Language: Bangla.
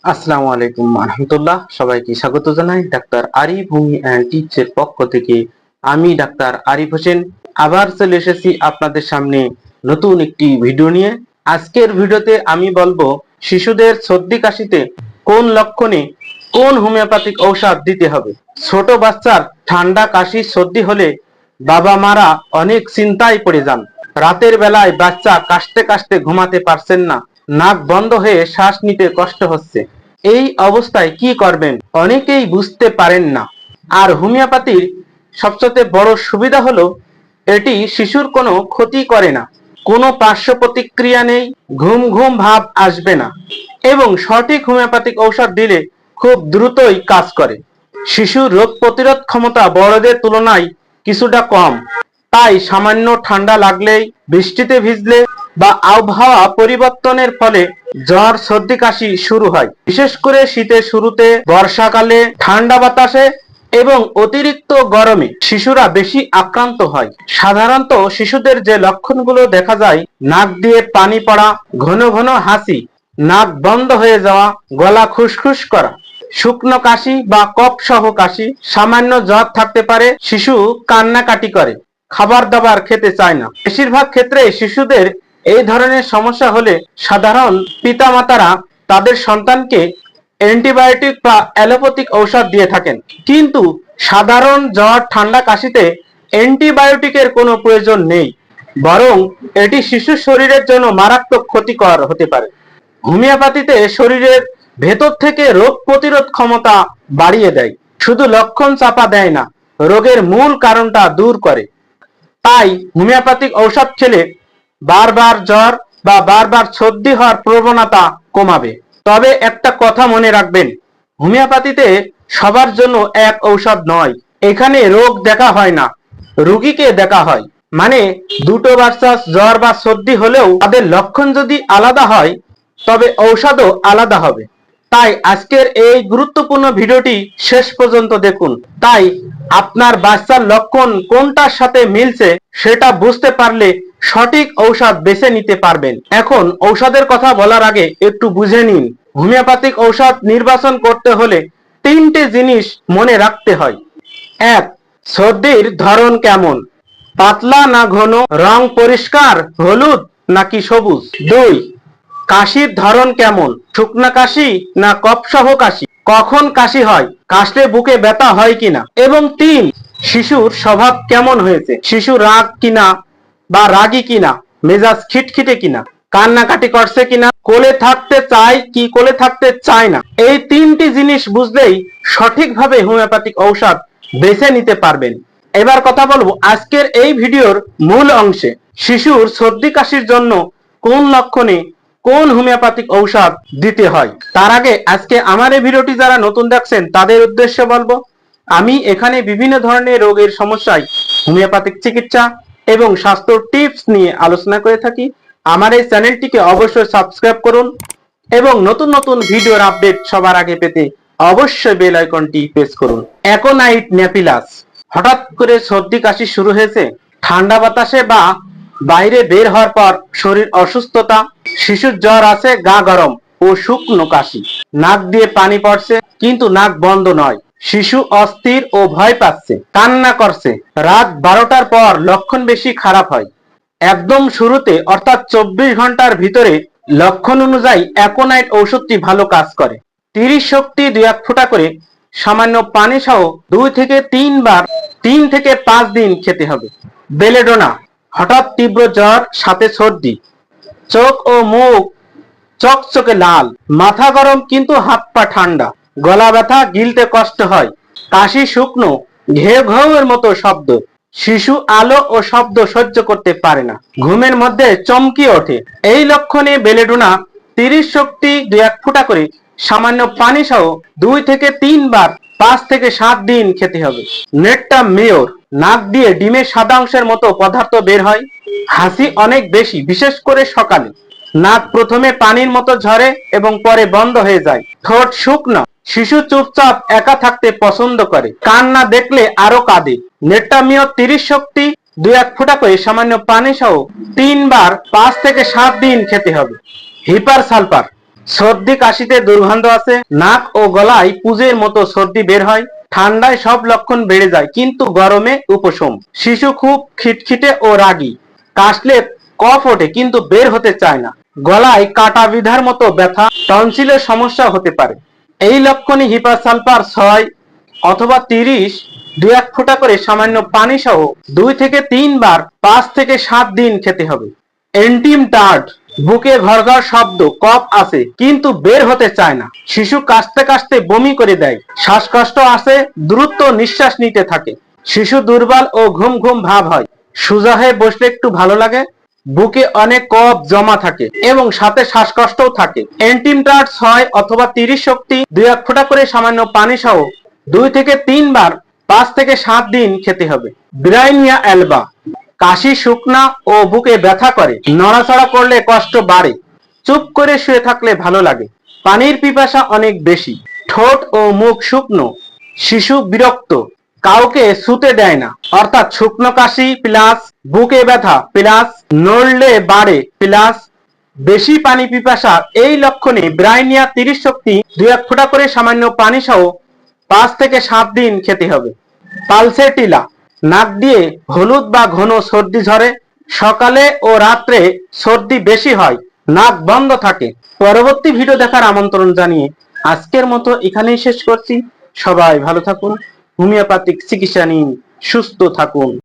আসসালামু আলাইকুম রহমতুল্লাহ। সবাইকে স্বাগত জানাই ডাক্তার আরিফ হোমি অ্যান্ড টিপসের পক্ষ থেকে। আমি ডাক্তার আরিফ হোসেন আবার চলে এসেছি আপনাদের সামনে নতুন একটি ভিডিও নিয়ে। আজকের ভিডিওতে আমি বলবো শিশুদের সর্দি কাশিতে কোন লক্ষণে কোন হোমিওপ্যাথিক ঔষধ দিতে হবে। ছোট বাচ্চার ঠান্ডা কাশি সর্দি হলে বাবা মারা অনেক চিন্তায় পড়ে যান। রাতের বেলায় বাচ্চা কাশতে কাশতে ঘুমাতে পারছেন না, নাক বন্ধ হয়ে শ্বাস নিতে কষ্ট হচ্ছে। এই অবস্থায় কি করবেন অনেকেই বুঝতে পারেন না। আর হোমিওপ্যাথির সবচেয়ে বড় সুবিধা হলো এটি শিশুর কোনো ক্ষতি করে না, কোনো পার্শ্ব প্রতিক্রিয়া নেই, ঘুম ঘুম ভাব আসবে না এবং সঠিক হোমিওপ্যাথিক ঔষধ দিলে খুব দ্রুতই কাজ করে। শিশুর রোগ প্রতিরোধ ক্ষমতা বড়দের তুলনায় কিছুটা কম, তাই সামান্য ঠান্ডা লাগলেই, বৃষ্টিতে ভিজলে বা আবহাওয়া পরিবর্তনের ফলে জ্বর সর্দি কাশি শুরু হয়। বিশেষ করে শীতের শুরুতে, বর্ষাকালে, ঠান্ডা বাতাসে এবং অতিরিক্ত গরমে শিশুরা বেশি আক্রান্ত হয়। সাধারণত শিশুদের যে লক্ষণগুলো দেখা যায়, নাক দিয়ে পানি পড়া, ঘন ঘন হাসি, নাক বন্ধ হয়ে যাওয়া, গলা খুশখুশ করা, শুকনো কাশি বা কফ সহ কাশি, সামান্য জ্বর থাকতে পারে, শিশু কান্নাকাটি করে, খাবার দাবার খেতে চায় না। বেশিরভাগ ক্ষেত্রে শিশুদের এই ধরনের সমস্যা হলে সাধারণ পিতামাতারা তাদের সন্তানকে অ্যান্টিবায়োটিক বা অ্যালোপ্যাথিক ঔষধ দিয়ে থাকেন। কিন্তু সাধারণ জ্বর ঠান্ডা কাশিতে অ্যান্টিবায়োটিকের কোনো প্রয়োজন নেই, বরং এটি শিশুর শরীরের জন্য মারাত্মক ক্ষতিকর হতে পারে। হোমিওপ্যাথিতে শরীরের ভেতর থেকে রোগ প্রতিরোধ ক্ষমতা বাড়িয়ে দেয়, শুধু লক্ষণ চাপা দেয় না, রোগের মূল কারণটা দূর করে। তাই হোমিওপ্যাথিক ঔষধ খেলে বারবার জ্বর বা বারবার সর্দি হওয়ার প্রবণতা কমাবে। তবে একটা কথা মনে রাখবেন, হোমিওপ্যাথিতে সবার জন্য এক ঔষধ নয়। এখানে রোগ দেখা হয় না, রোগীকে দেখা হয়। মানে দুটো বাচ্চা জ্বর বা সর্দি হলেও তাদের লক্ষণ যদি আলাদা হয় তবে ঔষধও আলাদা হবে। তাই আজকের এই গুরুত্বপূর্ণ ভিডিওটি শেষ পর্যন্ত দেখুন। তাই আপনার বাচ্চার লক্ষণ কোনটার সাথে মিলছে সেটা বুঝতে পারলে সঠিক ঔষধ বেছে নিতে পারবেন। এখন ঔষধের কথা বলার আগে একটু বুঝে নিন, হোমিওপ্যাথিক ঔষধ নির্বাচন করতে হলে তিনটে জিনিস মনে রাখতে হয়। এক, সর্দির ধরন কেমন, পাতলা না ঘন, রং পরিষ্কার, হলুদ নাকি সবুজ। দুই, কাশির ধরন কেমন, শুকনা কাশি না কফসহ কাশি, কখন কাশি হয়, কাশলে বুকে ব্যথা হয় কিনা। এবং তিন, শিশুর স্বভাব কেমন হয়েছে, শিশু রাগ কিনা বা রাগী কিনা, মেজাজ খিটখিটে কিনা, কান্নাকাটি করছে কিনা, কোলে থাকতে চায় কি কোলে থাকতে চায় না। এই তিনটি জিনিস বুঝলেই সঠিকভাবে হোমিওপ্যাথিক ঔষধ বেছে নিতে পারবেন। এবার কথা বলবো আজকের এই ভিডিওর মূল অংশে, শিশুর সর্দি কাশির জন্য কোন লক্ষণে কোন হোমিওপ্যাথিক ঔষধ দিতে হয়। তার আগে আজকে আমার এই ভিডিওটি যারা নতুন দেখছেন তাদের উদ্দেশ্যে বলবো, আমি এখানে বিভিন্ন ধরনের রোগের সমস্যায় হোমিওপ্যাথিক চিকিৎসা এবং স্বাস্থ্য টিপস নিয়ে আলোচনা করে থাকি। আমার এই চ্যানেলটিকে অবশ্যই সাবস্ক্রাইব করুন এবং নতুন নতুন ভিডিওর আপডেট সবার আগে পেতে অবশ্যই বেল আইকনটি প্রেস করুন। অ্যাকোনাইট নেপিলাস, হঠাৎ করে সর্দি কাশি শুরু হয়েছে, ঠান্ডা বাতাসে বা বাইরে বের হওয়ার পর শরীর অসুস্থতা, শিশুর জ্বর আছে, গা গরম ও শুকনো কাশি, নাক দিয়ে পানি পড়ছে কিন্তু নাক বন্ধ নয়, শিশু অস্থির ও ভয় পাচ্ছে, কান্না করছে। রাত 12টার পর লক্ষণ বেশি খারাপ হয়। একদম শুরুতে অর্থাৎ 24 ঘন্টার ভিতরে লক্ষণ অনুযায়ী অ্যাকোনাইট ঔষধটি ভালো কাজ করে। 30 শক্তি 2-1 ফোঁটা করে সামান্য পানি সহ 2 থেকে 3 বার 3 থেকে 5 দিন খেতে হবে। বেলেডোনা, হঠাৎ তীব্র জ্বর সাথে সর্দি, চোখ ও মুখ চকচকে লাল, মাথা গরম কিন্তু হাত পা ঠান্ডা, গলা ব্যথা, গিলতে কষ্ট হয়, কাশি শুকনো, ঘেউ ঘেউ এর মতো শব্দ, শিশু আলো ও শব্দ সহ্য করতে পারে না, ঘুমের মধ্যে চমকিয়ে ওঠে। এই লক্ষণে বেলেডোনা 30 শক্তি 2-1 ফোঁটা করে সামান্য পানি সহ 2 থেকে 3 বার 5 থেকে 7 দিন খেতে হবে। নেটটা মেয়র, নাক দিয়ে ডিমের সাদা অংশের মতো পদার্থ বের হয়, হাসি অনেক বেশি, বিশেষ করে সকালে, নাক প্রথমে পানির মতো ঝরে এবং পরে বন্ধ হয়ে যায়, ঠোঁট শুকনো, শিশু চুপচাপ একা থাকতে পছন্দ করে, কান্না দেখলে আরো কাঁদে। নেট্টামিও 30 শক্তি 2-1 ফোঁটা করে সামান্য পানি সহ 3 বার 5 থেকে 7 দিন খেতে হবে। হিপার সালফার, সর্দি কাশিতে দুর্গন্ধ আছে, নাক ও গলায় পুজের মতো সর্দি বের হয়, ঠান্ডায় সব লক্ষণ বেড়ে যায় কিন্তু গরমে উপশম। শিশু খুব খিটখিটে ও রাগী, কাশলে কফ ওঠে কিন্তু বের হতে চায় না, গলায় কাটা বিঁধার মতো ব্যথা, টনসিলের সমস্যা হতে পারে। এই লক্ষণে হিপাসালফার 6 অথবা 30 2-1 ফোঁটা করে সামান্য পানি সহ 2 থেকে 3 বার 5 থেকে 7 দিন খেতে হবে। এন্টিম টার্ড, বুকে ঘড়ঘড় শব্দ, কফ আছে কিন্তু বের হতে চায় না, শিশু কাশতে কাশতে বমি করে দেয়, শ্বাসকষ্ট আসে, দ্রুত নিঃশ্বাস নিতে থাকে, শিশু দুর্বল ও ঘুম ঘুম ভাব হয়, সোজা হয়ে বসলে একটু ভালো লাগে, বুকে অনেক কফ জমা থাকে এবং সাথে শ্বাসকষ্টও থাকে। এন্টিম টার্ড 6 অথবা 30 শক্তি 2-1 ফোঁটা করে সামান্য পানি সহ 2 থেকে 3 বার 5 থেকে 7 দিন খেতে হবে। ব্রাইনিয়া অ্যালবা, কাশি, শুকনা ও বুকে ব্যথা করে, নড়াচড়া করলে কষ্ট বাড়ে, চুপ করে শুয়ে থাকলে ভালো লাগে, পানির পিপাসা অনেক বেশি, ঠোঁট ও মুখ শুকনো, শিশু বিরক্ত, কাউকে ছুতে দেয় না, অর্থাৎ শুকনো কাশি প্লাস বুকে ব্যথা প্লাস নড়লে বাড়ে প্লাস বেশি পানি পিপাসা। এই লক্ষণে ব্রাইনিয়া 30 শক্তি 2-1 ফোঁটা করে সামান্য পানি সহ 5 থেকে 7 দিন খেতে হবে। পালসেটিলা, নাক দিয়ে হলুদ বা ঘন সর্দি ঝরে, সকালে ও রাত্রে সর্দি বেশি হয়, নাক বন্ধ থাকে। পরবর্তী ভিডিও দেখার আমন্ত্রণ জানিয়ে আজকের মতো এখানেই শেষ করছি। সবাই ভালো থাকুন, হোমিওপ্যাথিক চিকিৎসা নিন, সুস্থ থাকুন।